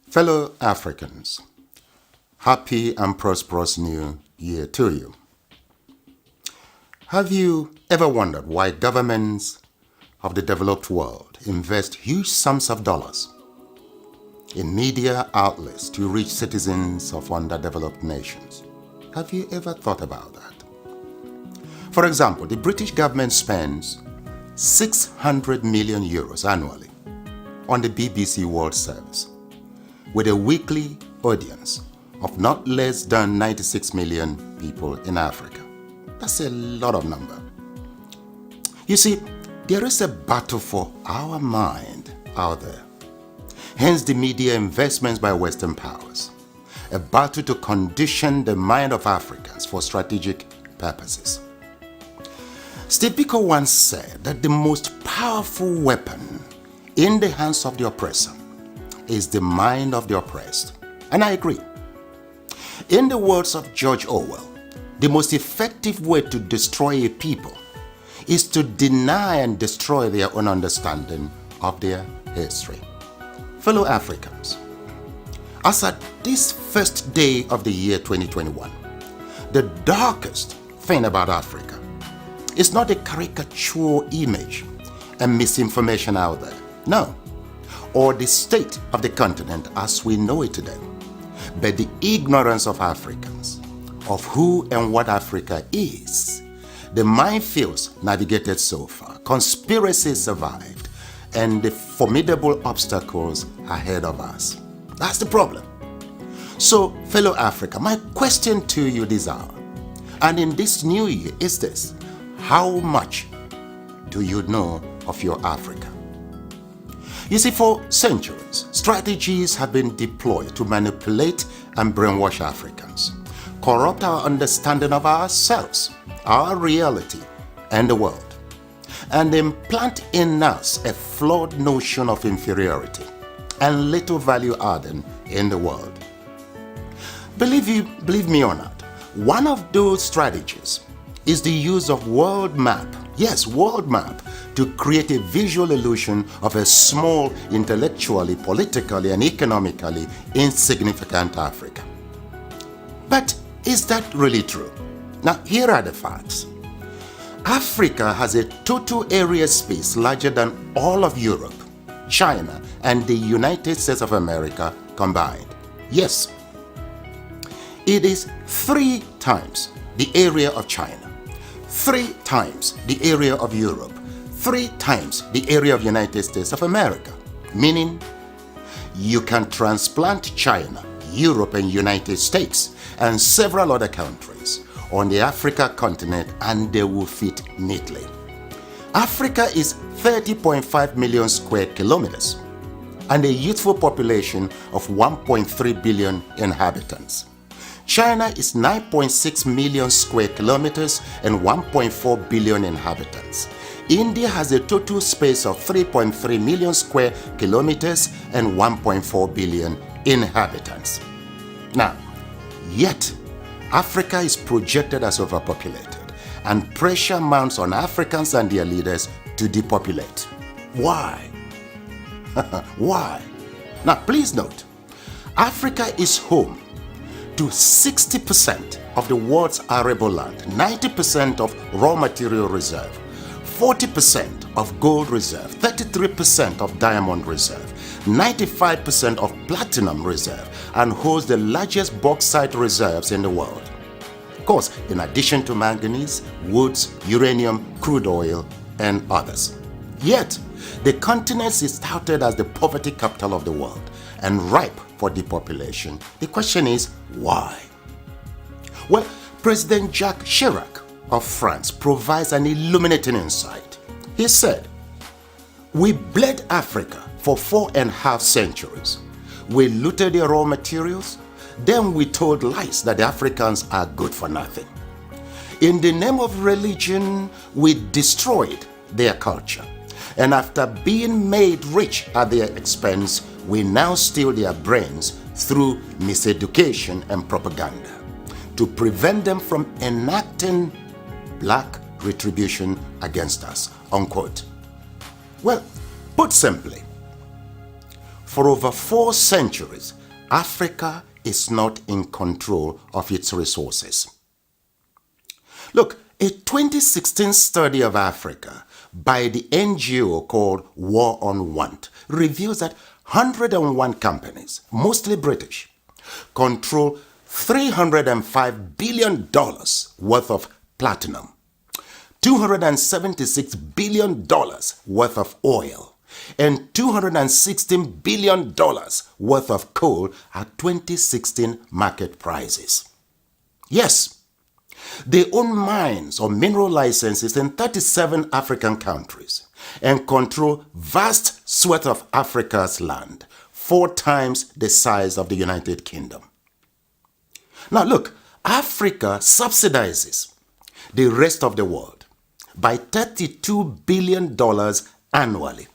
Fellow Africans, happy and prosperous new year to you. Have you ever wondered why governments of the developed world invest huge sums of dollars in media outlets to reach citizens of underdeveloped nations? Have you ever thought about that? For example, the British government spends 600 million euros annually on the BBC World Service, with a weekly audience of not less than 96 million people in Africa. That's a lot of number. You see, there is a battle for our mind out there. Hence the media investments by Western powers. A battle to condition the mind of Africans for strategic purposes. Steve Biko once said that the most powerful weapon in the hands of the oppressor is the mind of the oppressed. And I agree. In the words of George Orwell, the most effective way to destroy a people is to deny and destroy their own understanding of their history. Fellow Africans, as at this first day of the year 2021, the darkest thing about Africa is not a caricature image and misinformation out there. No. Or the state of the continent as we know it today, but the ignorance of Africans of who and what Africa is, the minefields navigated so far, conspiracies survived, and the formidable obstacles ahead of us. That's the problem. So, fellow Africa, my question to you this hour, and in this new year, is this: how much do you know of your Africa? You see, for centuries, strategies have been deployed to manipulate and brainwash Africans, corrupt our understanding of ourselves, our reality, and the world, and implant in us a flawed notion of inferiority and little value adding in the world. Believe me or not, one of those strategies is the use of world map. Yes, world map, to create a visual illusion of a small, intellectually, politically, and economically insignificant Africa. But is that really true? Now, here are the facts. Africa has a total area space larger than all of Europe, China, and the United States of America combined. Yes, it is 3 times the area of China, 3 times the area of Europe, 3 times the area of United States of America. Meaning, you can transplant China, Europe, and United States, and several other countries on the Africa continent, and they will fit neatly. Africa is 30.5 million square kilometers and a youthful population of 1.3 billion inhabitants. China is 9.6 million square kilometers and 1.4 billion inhabitants. India has a total space of 3.3 million square kilometers and 1.4 billion inhabitants. Now, yet, Africa is projected as overpopulated, and pressure mounts on Africans and their leaders to depopulate. Why? Why? Now, please note, Africa is home to 60% of the world's arable land, 90% of raw material reserve, 40% of gold reserve, 33% of diamond reserve, 95% of platinum reserve, and holds the largest bauxite reserves in the world. Of course, in addition to manganese, woods, uranium, crude oil, and others. Yet, the continent is touted as the poverty capital of the world and ripe for depopulation. The question is, why? Well, President Jacques Chirac of France provides an illuminating insight. He said, "We bled Africa for 4.5 centuries. We looted their raw materials, then we told lies that the Africans are good for nothing. In the name of religion, we destroyed their culture. And after being made rich at their expense, we now steal their brains through miseducation and propaganda to prevent them from enacting black retribution against us," unquote. Well, put simply, for over 4 centuries, Africa is not in control of its resources. Look, a 2016 study of Africa by the NGO called War on Want reveals that 101 companies, mostly British, control $305 billion worth of platinum, $276 billion worth of oil, and $216 billion worth of coal at 2016 market prices. Yes, they own mines or mineral licenses in 37 African countries and control vast swaths of Africa's land, 4 times the size of the United Kingdom. Now look, Africa subsidizes the rest of the world by $32 billion annually.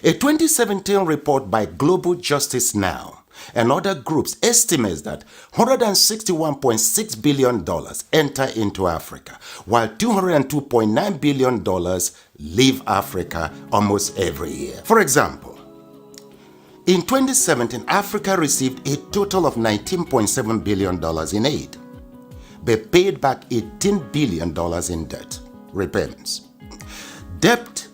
A 2017 report by Global Justice Now and other groups estimates that $161.6 billion enter into Africa, while $202.9 billion leave Africa almost every year. For example, in 2017, Africa received a total of $19.7 billion in aid, but paid back $18 billion in debt repayments. Debt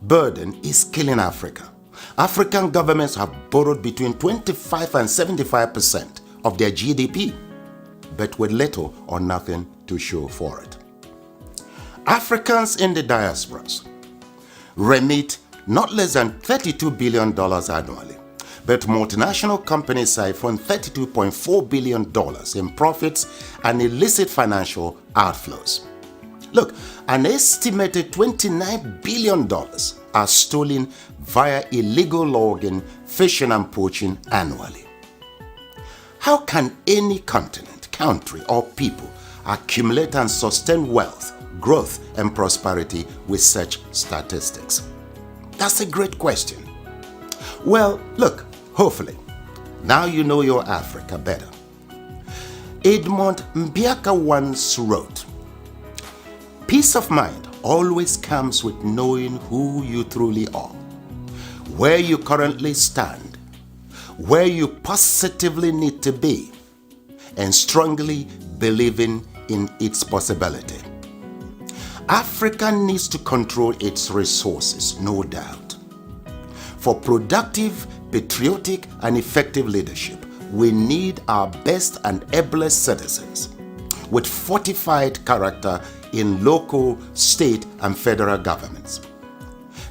burden is killing Africa. African governments have borrowed between 25 and 75% of their GDP, but with little or nothing to show for it. Africans in the diasporas remit not less than $32 billion annually, but multinational companies siphon $32.4 billion in profits and illicit financial outflows. Look, an estimated $29 billion are stolen via illegal logging, fishing and poaching annually. How can any continent, country or people accumulate and sustain wealth, growth and prosperity with such statistics? That's a great question. Well, look, hopefully, now you know your Africa better. Edmund Mbiaka once wrote, "Peace of mind always comes with knowing who you truly are, where you currently stand, where you positively need to be, and strongly believing in its possibility." Africa needs to control its resources, no doubt. For productive, patriotic, and effective leadership, we need our best and ablest citizens with fortified character in local, state, and federal governments.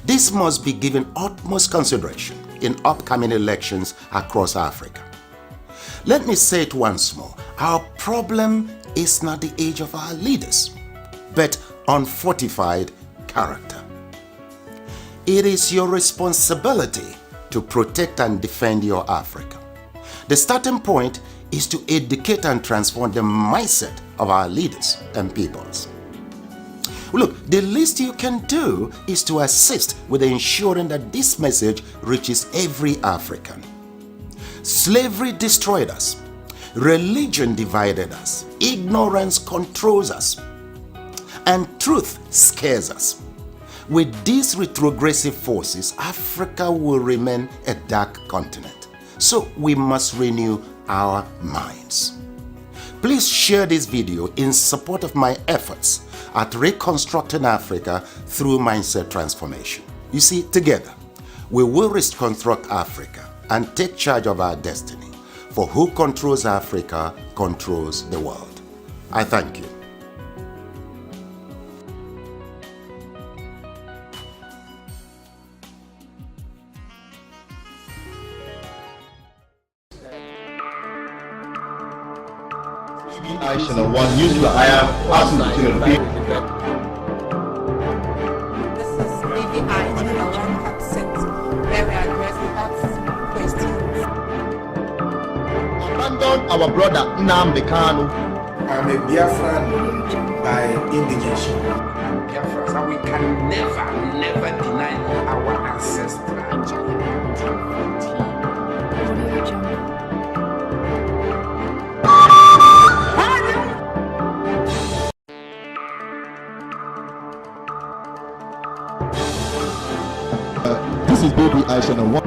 This must be given utmost consideration in upcoming elections across Africa. Let me say it once more, our problem is not the age of our leaders, but unfortified character. It is your responsibility to protect and defend your Africa. The starting point is to educate and transform the mindset of our leaders and peoples. Look, the least you can do is to assist with ensuring that this message reaches every African. Slavery destroyed us. Religion divided us. Ignorance controls us. And truth scares us. With these retrogressive forces, Africa will remain a dark continent. So we must renew our minds. Please share this video in support of my efforts at reconstructing Africa through mindset transformation. You see, together, we will reconstruct Africa and take charge of our destiny. For who controls Africa controls the world. I thank you. BVI Channel 1 News. I am Arsenal to the people. This is BVI Channel 1 Accent, where we address facts, questions. Abandon our brother Nnamdi Kanu. I'm a Biafran by indigenation. Biafra, so we can never deny our ancestors. This is BVI Channel 1.